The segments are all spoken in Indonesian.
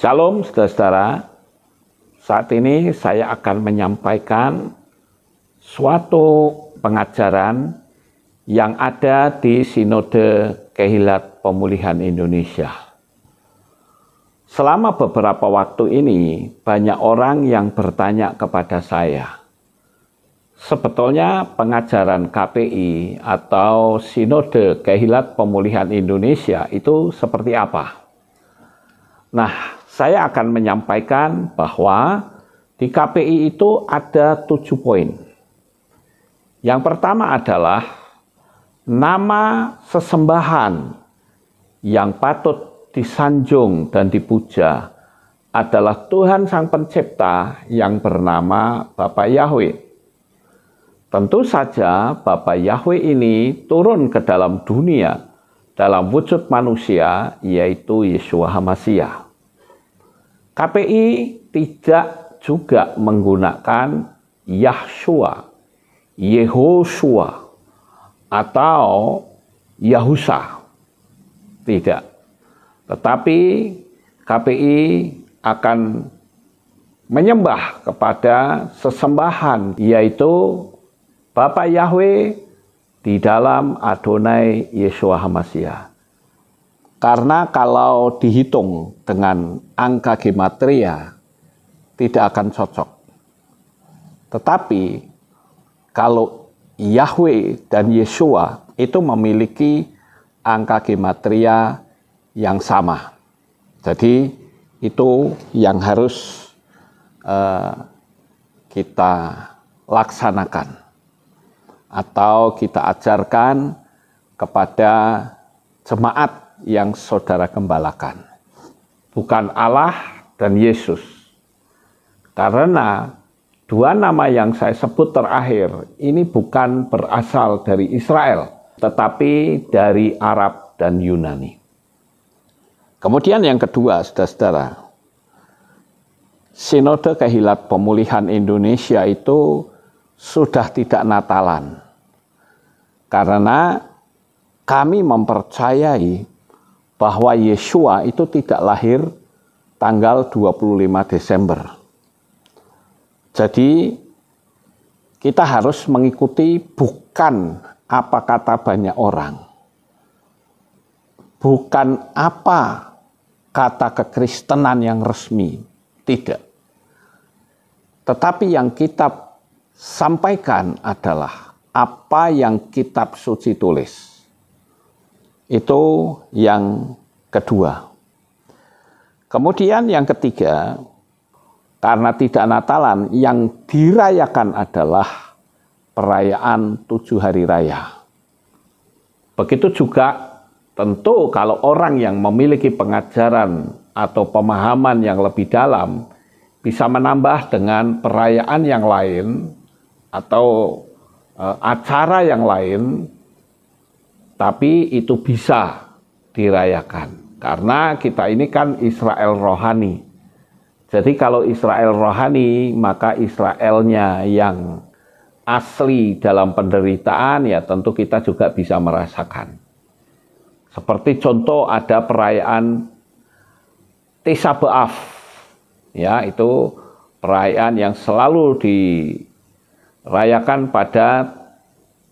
Shalom saudara-saudara, saat ini saya akan menyampaikan suatu pengajaran yang ada di Sinode Kehilat Pemulihan Indonesia. Selama beberapa waktu ini banyak orang yang bertanya kepada saya, sebetulnya pengajaran KPI atau Sinode Kehilat Pemulihan Indonesia itu seperti apa? Nah, saya akan menyampaikan bahwa di KPI itu ada 7 poin. Yang pertama adalah nama sesembahan yang patut disanjung dan dipuja adalah Tuhan Sang Pencipta yang bernama Bapa Yahweh. Tentu saja Bapa Yahweh ini turun ke dalam dunia dalam wujud manusia, yaitu Yeshua HaMashiach. KPI tidak juga menggunakan Yahshua, Yehoshua, atau Yahusa. Tidak. Tetapi KPI akan menyembah kepada sesembahan, yaitu Bapa Yahweh di dalam Adonai Yeshua HaMashiach. Karena kalau dihitung dengan angka gematria tidak akan cocok. Tetapi kalau Yahweh dan Yeshua itu memiliki angka gematria yang sama. Jadi itu yang harus kita laksanakan atau kita ajarkan kepada jemaat yang saudara gembalakan, bukan Allah dan Yesus. Karena dua nama yang saya sebut terakhir ini bukan berasal dari Israel, tetapi dari Arab dan Yunani. Kemudian yang kedua, saudara-saudara, Sinode Kehilat Pemulihan Indonesia itu sudah tidak Natalan. Karena kami mempercayai bahwa Yeshua itu tidak lahir tanggal 25 Desember. Jadi kita harus mengikuti bukan apa kata banyak orang. Bukan apa kata kekristenan yang resmi. Tidak. Tetapi yang kita sampaikan adalah apa yang kitab suci tulis. Itu yang kedua. Kemudian yang ketiga, karena tidak Natalan, yang dirayakan adalah perayaan 7 hari raya. Begitu juga tentu kalau orang yang memiliki pengajaran atau pemahaman yang lebih dalam bisa menambah dengan perayaan yang lain atau acara yang lain, tapi itu bisa dirayakan. Karena kita ini kan Israel rohani. Jadi kalau Israel rohani, maka Israelnya yang asli dalam penderitaan, ya tentu kita juga bisa merasakan. Seperti contoh ada perayaan Tisha B'Av. Ya, itu perayaan yang selalu dirayakan pada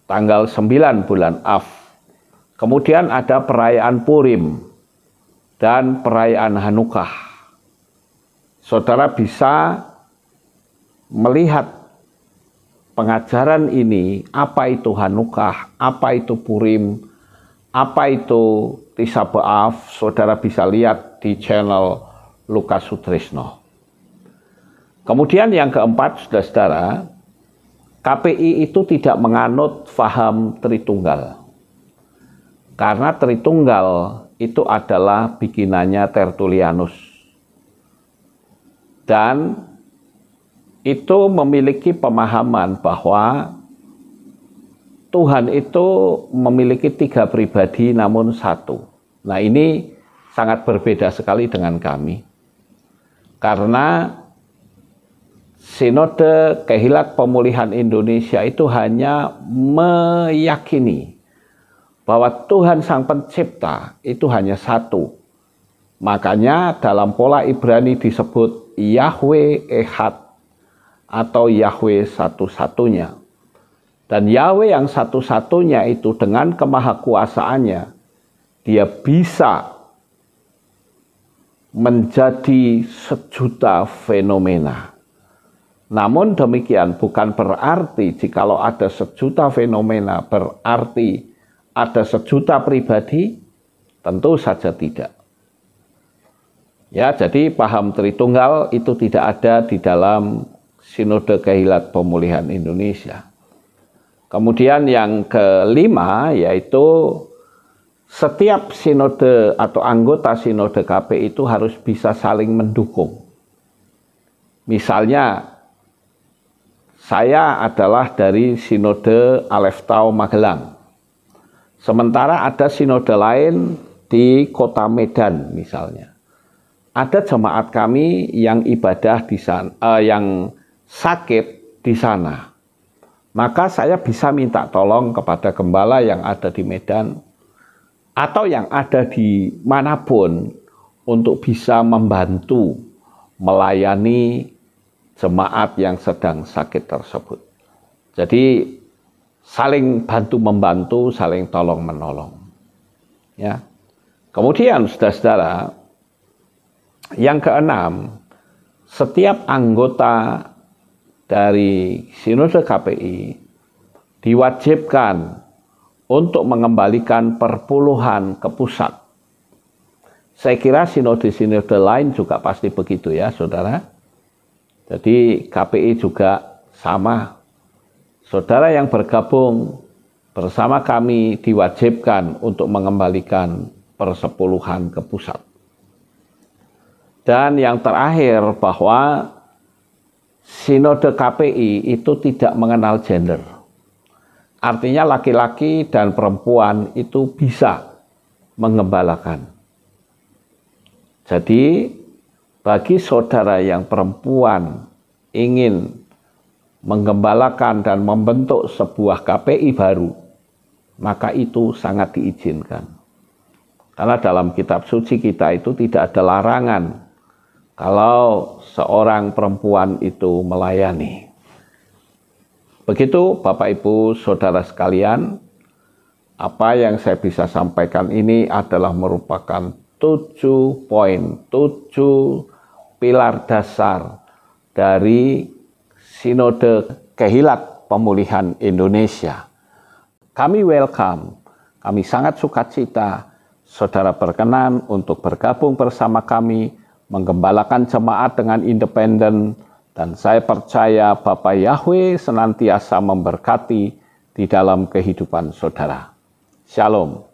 tanggal 9 bulan Av. Kemudian ada perayaan Purim dan perayaan Hanukkah. Saudara bisa melihat pengajaran ini, apa itu Hanukkah, apa itu Purim, apa itu Tisha B'Av, saudara bisa lihat di channel Lukas Sutrisno. Kemudian yang keempat, saudara-saudara, KPI itu tidak menganut faham Tritunggal. Karena Tritunggal itu adalah bikinannya Tertullianus. Dan itu memiliki pemahaman bahwa Tuhan itu memiliki 3 pribadi namun 1. Nah, ini sangat berbeda sekali dengan kami. Karena Sinode Kehilat Pemulihan Indonesia itu hanya meyakini bahwa Tuhan Sang Pencipta itu hanya 1, Makanya dalam pola Ibrani disebut Yahweh Ehad atau Yahweh satu-satunya. Dan Yahweh yang satu-satunya itu dengan kemahakuasaannya, dia bisa menjadi sejuta fenomena. Namun demikian bukan berarti jikalau ada sejuta fenomena berarti ada sejuta pribadi, tentu saja tidak. Ya, jadi paham Tritunggal itu tidak ada di dalam Sinode Kehilat Pemulihan Indonesia. Kemudian yang kelima yaitu setiap sinode atau anggota sinode KPI itu harus bisa saling mendukung. Misalnya, saya adalah dari sinode Alef Tau Magelang. Sementara ada sinode lain di Kota Medan misalnya. Ada jemaat kami yang ibadah di sana, yang sakit di sana. Maka saya bisa minta tolong kepada gembala yang ada di Medan atau yang ada di manapun untuk bisa membantu melayani jemaat yang sedang sakit tersebut. Jadi saling bantu-membantu, saling tolong-menolong. Ya. Kemudian saudara-saudara, yang keenam, setiap anggota dari Sinode KPI diwajibkan untuk mengembalikan perpuluhan ke pusat. Saya kira sinode-sinode lain juga pasti begitu ya, saudara. Jadi KPI juga sama. Saudara yang bergabung bersama kami diwajibkan untuk mengembalikan persepuluhan ke pusat. Dan yang terakhir bahwa Sinode KPI itu tidak mengenal gender. Artinya laki-laki dan perempuan itu bisa menggembalakan. Jadi bagi saudara yang perempuan ingin menggembalakan dan membentuk sebuah KPI baru, maka itu sangat diizinkan. Karena dalam kitab suci kita itu tidak ada larangan kalau seorang perempuan itu melayani. Begitu Bapak Ibu Saudara sekalian, apa yang saya bisa sampaikan ini adalah merupakan 7 poin, 7 pilar dasar dari Sinode Kehilat Pemulihan Indonesia. Kami welcome, kami sangat sukacita saudara berkenan untuk bergabung bersama kami, menggembalakan jemaat dengan independen, dan saya percaya Bapa Yahweh senantiasa memberkati di dalam kehidupan saudara. Shalom.